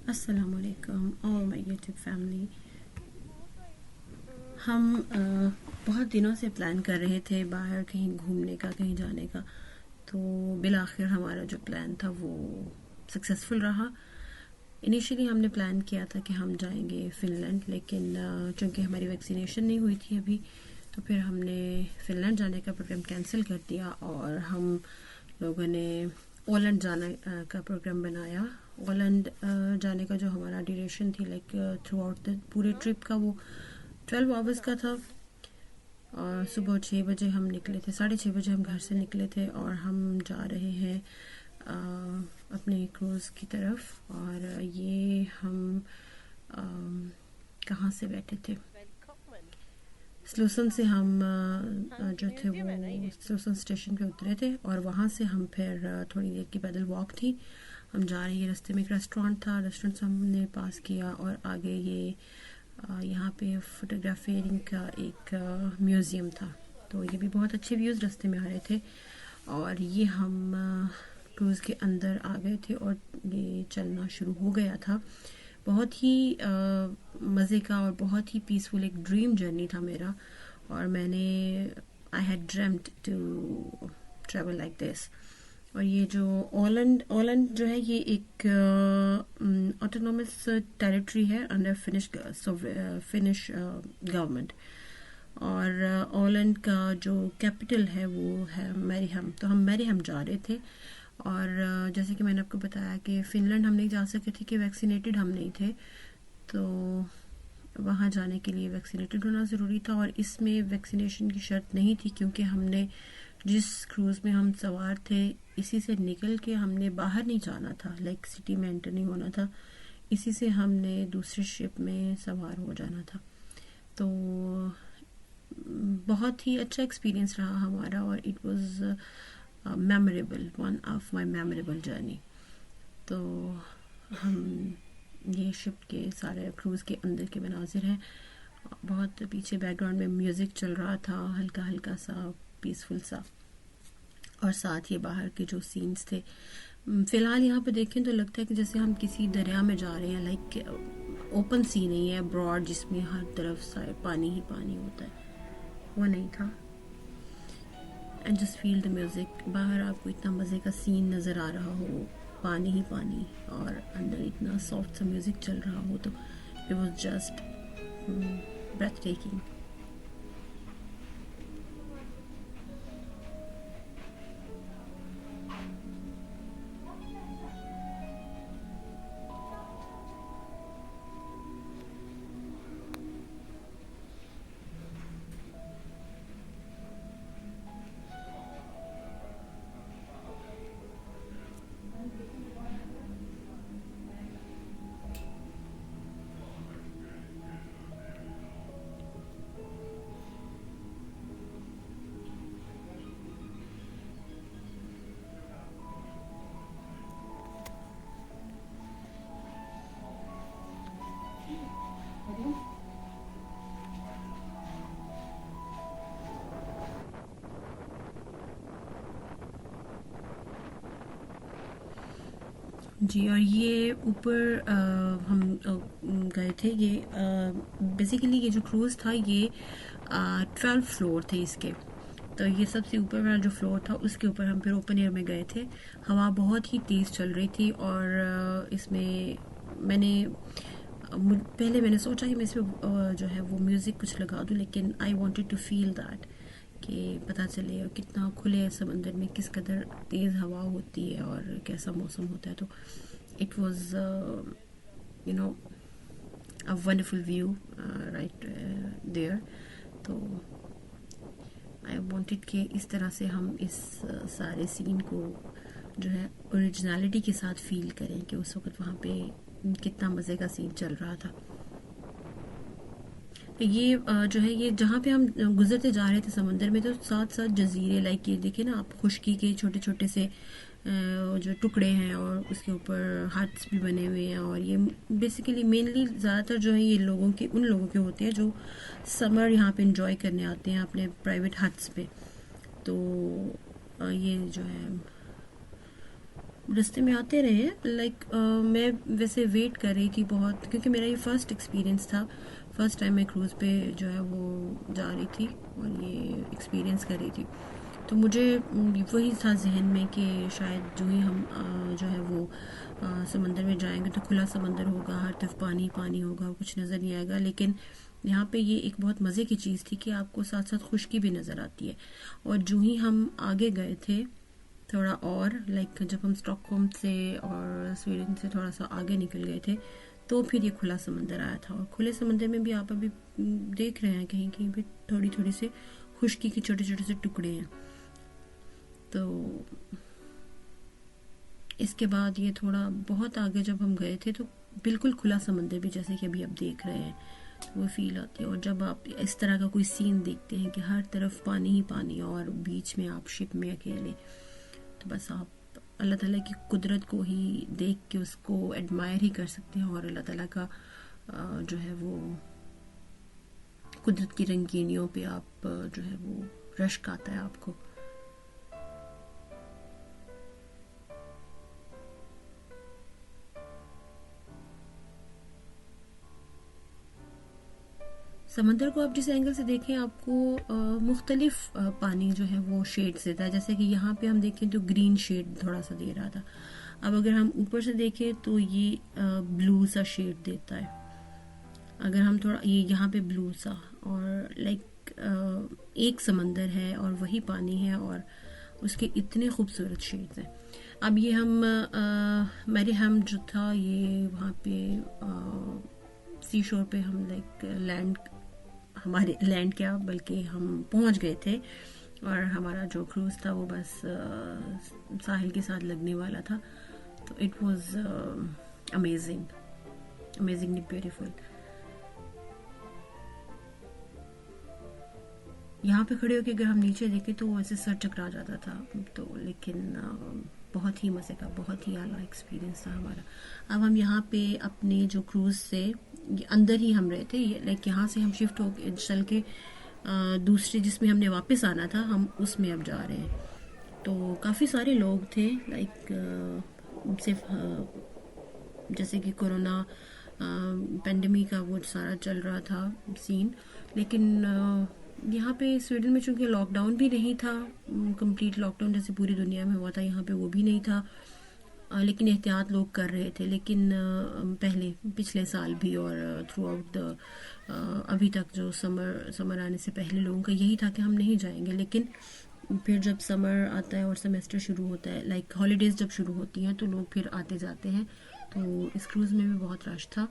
अस्सलामुअलैकुम all my YouTube family. हम बहुत दिनों से प्लान कर रहे थे बाहर कहीं घूमने का, कहीं जाने का। तो बिल आखिर हमारा जो प्लान था वो सक्सेसफुल रहा। इनिशियली हमने प्लान किया था कि हम जाएंगे फ़िनलैंड, लेकिन चूंकि हमारी वैक्सीनेशन नहीं हुई थी अभी, तो फिर हमने फ़िनलैंड जाने का प्रोग्राम कैंसिल कर दिया और हम लोगों ने ओलैंड जाने का प्रोग्राम बनाया। ओलैंड जाने का जो हमारा ड्यूरेशन थी, लाइक थ्रू आउट द पूरे ट्रिप का, वो 12 आवर्स का था। और सुबह 6 बजे हम निकले थे, 6:30 बजे हम घर से निकले थे और हम जा रहे हैं अपने क्रूज़ की तरफ। और ये हम कहाँ से बैठे थे, स्लूसन से हम जो थे वो स्लूसन स्टेशन पे उतरे थे और वहाँ से हम फिर थोड़ी देर की पैदल वॉक थी। हम जा रहे हैं, रास्ते में एक रेस्टोरेंट था, रेस्टोरेंट से हमने पास किया और आगे ये यहाँ पे फोटोग्राफिंग का एक म्यूज़ियम था। तो ये भी बहुत अच्छे व्यूज़ रास्ते में आ रहे थे। और ये हम क्रूज़ के अंदर आ गए थे और ये चलना शुरू हो गया था। बहुत ही मज़े का और बहुत ही पीसफुल एक ड्रीम जर्नी था मेरा। और मैंने I had dreamed to travel like this. और ये जो ओलैंड ओलैंड जो है, ये एक ऑटोनॉमस टेरिटरी है अंडर फिनिश गवर्नमेंट। और ओलैंड का जो कैपिटल है वो है मैरीहम। तो हम मैरीहम जा रहे थे। और जैसे कि मैंने आपको बताया कि फ़िनलैंड हम नहीं जा सके थे कि वैक्सीनेटेड हम नहीं थे, तो वहाँ जाने के लिए वैक्सीनेटेड होना ज़रूरी था। और इसमें वैक्सीनेशन की शर्त नहीं थी, क्योंकि हमने जिस क्रूज़ में हम सवार थे इसी से निकल के हमने बाहर नहीं जाना था, लाइक सिटी में एंटर नहीं होना था। इसी से हमने दूसरे शिप में सवार हो जाना था। तो बहुत ही अच्छा एक्सपीरियंस रहा हमारा और it was memorable, one of my memorable journey. तो हम ये शिप के सारे क्रूज़ के अंदर के मनाजिर हैं। बहुत पीछे बैकग्राउंड में म्यूज़िक चल रहा था, हल्का हल्का सा पीसफुल सा। और साथ ये बाहर के जो सीन्स थे, फ़िलहाल यहाँ पे देखें तो लगता है कि जैसे हम किसी दरिया में जा रहे हैं। लाइक ओपन सी नहीं है ब्रॉड, जिसमें हर तरफ साइड पानी ही पानी होता है, वो नहीं था। And just feel the music. बाहर आपको इतना मज़े का सीन नज़र आ रहा हो, पानी ही पानी, और अंदर इतना सॉफ्ट सा म्यूज़िक चल रहा हो, तो it was just breathtaking. जी, और ये ऊपर हम गए थे। ये बेसिकली ये जो क्रूज़ था ये 12 फ्लोर थे इसके। तो ये सबसे ऊपर वाला जो फ्लोर था उसके ऊपर हम फिर ओपन एयर में गए थे। हवा बहुत ही तेज़ चल रही थी और इसमें मैंने पहले मैंने सोचा कि मैं इसमें जो है वो म्यूज़िक कुछ लगा दूँ, लेकिन I wanted to feel that, कि पता चले और कितना खुले समंदर में किस कदर तेज़ हवा होती है और कैसा मौसम होता है। तो it was you know a wonderful view right there. तो आई वांटेड कि इस तरह से हम इस सारे सीन को जो है ओरिजिनलिटी के साथ फील करें कि उस वक्त वहाँ पे कितना मज़े का सीन चल रहा था। तो ये जो है, ये जहाँ पे हम गुजरते जा रहे थे समंदर में, तो साथ साथ जजीरे, लाइक ये देखिए ना आप, खुशकी के छोटे छोटे से जो टुकड़े हैं और उसके ऊपर हट्स भी बने हुए हैं। और ये बेसिकली मेनली ज़्यादातर जो है ये लोगों के, उन लोगों के होते हैं जो समर यहाँ पे इंजॉय करने आते हैं अपने प्राइवेट हट्स पे। तो ये जो है रास्ते में आते रहे, लाइक मैं वैसे वेट कर रही थी बहुत, क्योंकि मेरा ये फर्स्ट एक्सपीरियंस था, फर्स्ट टाइम मैं क्रूज़ पे जो है वो जा रही थी और ये एक्सपीरियंस कर रही थी। तो मुझे वही था जहन में कि शायद जो ही हम जो है वो समंदर में जाएंगे तो खुला समंदर होगा, हर तरफ पानी पानी होगा, कुछ नज़र नहीं आएगा। लेकिन यहाँ पे ये एक बहुत मज़े की चीज़ थी कि आपको साथ साथ खुशकी भी नज़र आती है। और जो ही हम आगे गए थे थोड़ा और, लाइक जब हम स्टॉकहोम से और स्वीडन से थोड़ा सा आगे निकल गए थे, तो फिर ये खुला समंदर आया था। और खुले समंदर में भी आप अभी देख रहे हैं कहीं कहीं पे थोड़ी थोड़ी से खुशकी के छोटे छोटे से टुकड़े हैं। तो इसके बाद ये थोड़ा बहुत आगे जब हम गए थे तो बिल्कुल खुला समंदर भी जैसे कि अभी आप देख रहे हैं, तो वो फील आती है। और जब आप इस तरह का कोई सीन देखते हैं कि हर तरफ पानी ही पानी और बीच में आप शिप में अकेले, तो बस आप अल्लाह ताला की कुदरत को ही देख के उसको एडमायर ही कर सकते हैं। और अल्लाह ताला का जो है वो कुदरत की रंगीनियों पे आप जो है वो रश्क आता है आपको। समंदर को आप जिस एंगल से देखें आपको मुख्तलिफ पानी जो है वो शेड्स देता है। जैसे कि यहाँ पे हम देखें तो ग्रीन शेड थोड़ा सा दे रहा था, अब अगर हम ऊपर से देखें तो ये ब्लू सा शेड देता है। अगर हम थोड़ा ये यहाँ पे ब्लू सा, और लाइक एक समंदर है और वही पानी है और उसके इतने खूबसूरत शेड्स हैं। अब ये हम मेरे हम जो था ये वहाँ पे सी शोर पे हम लाइक लैंड, हमारे लैंड क्या बल्कि हम पहुंच गए थे और हमारा जो क्रूज़ था वो बस साहिल के साथ लगने वाला था। तो it was amazing, amazingly beautiful. यहाँ पे खड़े होकर अगर हम नीचे देखें तो वैसे सर चकरा जाता था, तो लेकिन बहुत ही मज़े का, बहुत ही आला एक्सपीरियंस था हमारा। अब हम यहाँ पे अपने जो क्रूज़ से अंदर ही हम रहे थे, लाइक यहाँ से हम शिफ्ट हो चल के दूसरे जिसमें हमने वापस आना था हम उसमें अब जा रहे हैं। तो काफ़ी सारे लोग थे, लाइक सिर्फ जैसे कि कोरोना पेंडेमिक का वो सारा चल रहा था सीन, लेकिन यहाँ पे स्वीडन में चूंकि लॉकडाउन भी नहीं था, कंप्लीट लॉकडाउन जैसे पूरी दुनिया में हुआ था, यहाँ पे वो भी नहीं था। लेकिन एहतियात लोग कर रहे थे। लेकिन पहले पिछले साल भी और थ्रू आउट द अभी तक जो समर आने से पहले लोगों का यही था कि हम नहीं जाएंगे। लेकिन फिर जब समर आता है और सेमेस्टर शुरू होता है, लाइक हॉलीडेज़ जब शुरू होती हैं तो लोग फिर आते जाते हैं। तो इस क्रूज़ में भी बहुत रश था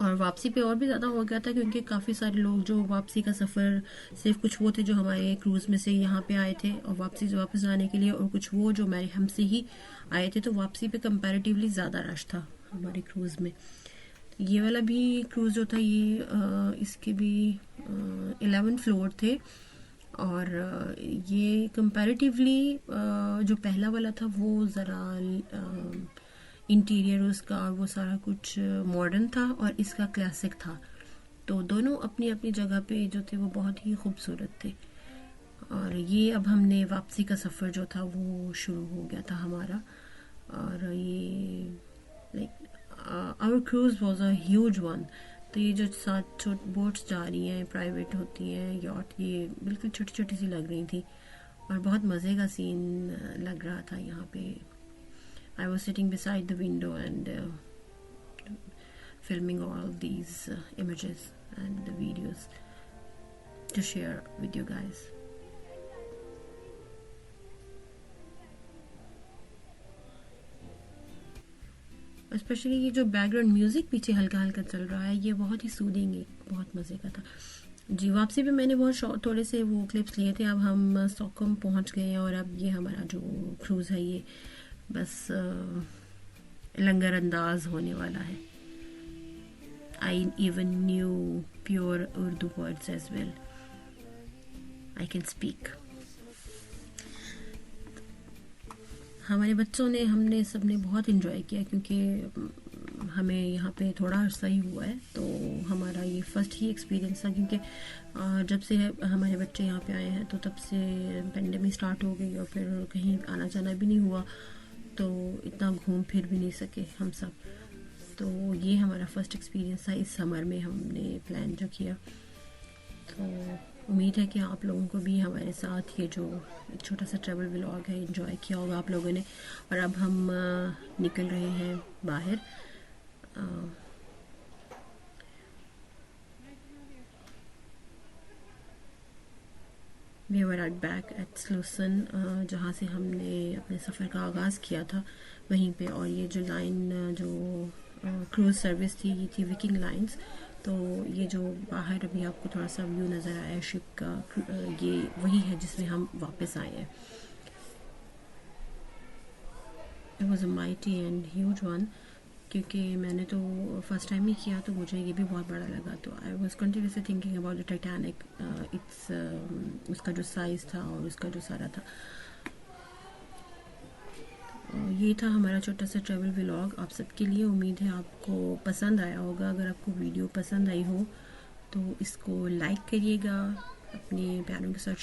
और वापसी पे और भी ज़्यादा हो गया था, क्योंकि काफ़ी सारे लोग जो वापसी का सफ़र, सिर्फ कुछ वो थे जो हमारे क्रूज़ में से यहाँ पे आए थे और वापस आने के लिए, और कुछ वो जो हमारे हमसे ही आए थे। तो वापसी पे कंपैरेटिवली ज़्यादा रश था हमारे क्रूज़ में। ये वाला भी क्रूज़ जो था ये इसके भी 11 फ्लोर थे और ये कंपैरेटिवली जो पहला वाला था वो ज़रा इंटीरियर उसका और वो सारा कुछ मॉडर्न था और इसका क्लासिक था। तो दोनों अपनी अपनी जगह पे जो थे वो बहुत ही खूबसूरत थे। और ये अब हमने वापसी का सफ़र जो था वो शुरू हो गया था हमारा। और ये like our cruise was a huge one. तो ये जो 7 छोटी बोट्स जा रही हैं, प्राइवेट होती हैं यॉट, ये बिल्कुल छोटी छोटी सी लग रही थी और बहुत मज़े का सीन लग रहा था यहाँ पे। I was sitting beside the window and filming all these images and the videos to share with you guys. Specially ये जो बैकग्राउंड म्यूज़िक पीछे हल्का हल्का चल रहा है ये बहुत ही सूदिंग, बहुत मज़े का था जी। वापसी पे मैंने बहुत शॉर्ट थोड़े से वो क्लिप्स लिए थे। अब हम स्टॉकहोम पहुंच गए हैं और अब ये हमारा जो क्रूज़ है ये बस लंगर अंदाज होने वाला है। I even knew pure Urdu words as well, I can speak. हमारे बच्चों ने, हमने सबने बहुत इन्जॉय किया, क्योंकि हमें यहाँ पे थोड़ा अर्सा ही हुआ है तो हमारा ये फर्स्ट ही एक्सपीरियंस था। क्योंकि जब से हमारे बच्चे यहाँ पे आए हैं तो तब से पेंडेमिक स्टार्ट हो गई और फिर कहीं आना जाना भी नहीं हुआ। तो इतना घूम फिर भी नहीं सके हम सब। तो ये हमारा फर्स्ट एक्सपीरियंस था इस समर में हमने प्लान जो किया। तो उम्मीद है कि आप लोगों को भी हमारे साथ ये जो एक छोटा सा ट्रैवल व्लॉग है एंजॉय किया होगा आप लोगों ने। और अब हम निकल रहे हैं बाहर। We were at back at Slussen, जहाँ से हमने अपने सफ़र का आगाज़ किया था वहीं पे। और ये जो लाइन जो क्रूज़ सर्विस थी ये थी विकिंग लाइंस। तो ये जो बाहर अभी आपको थोड़ा सा व्यू नज़र आया शिप का, ये वही है जिसमें हम वापस आए हैं। It was a mighty and huge one, क्योंकि मैंने तो फर्स्ट टाइम ही किया तो मुझे ये भी बहुत बड़ा लगा। तो I was continuously thinking about the Titanic, it's उसका जो साइज़ था और उसका जो सारा था। ये था हमारा छोटा सा ट्रैवल व्लॉग आप सबके लिए। उम्मीद है आपको पसंद आया होगा। अगर आपको वीडियो पसंद आई हो तो इसको लाइक करिएगा, अपने प्यारों के साथ शेयर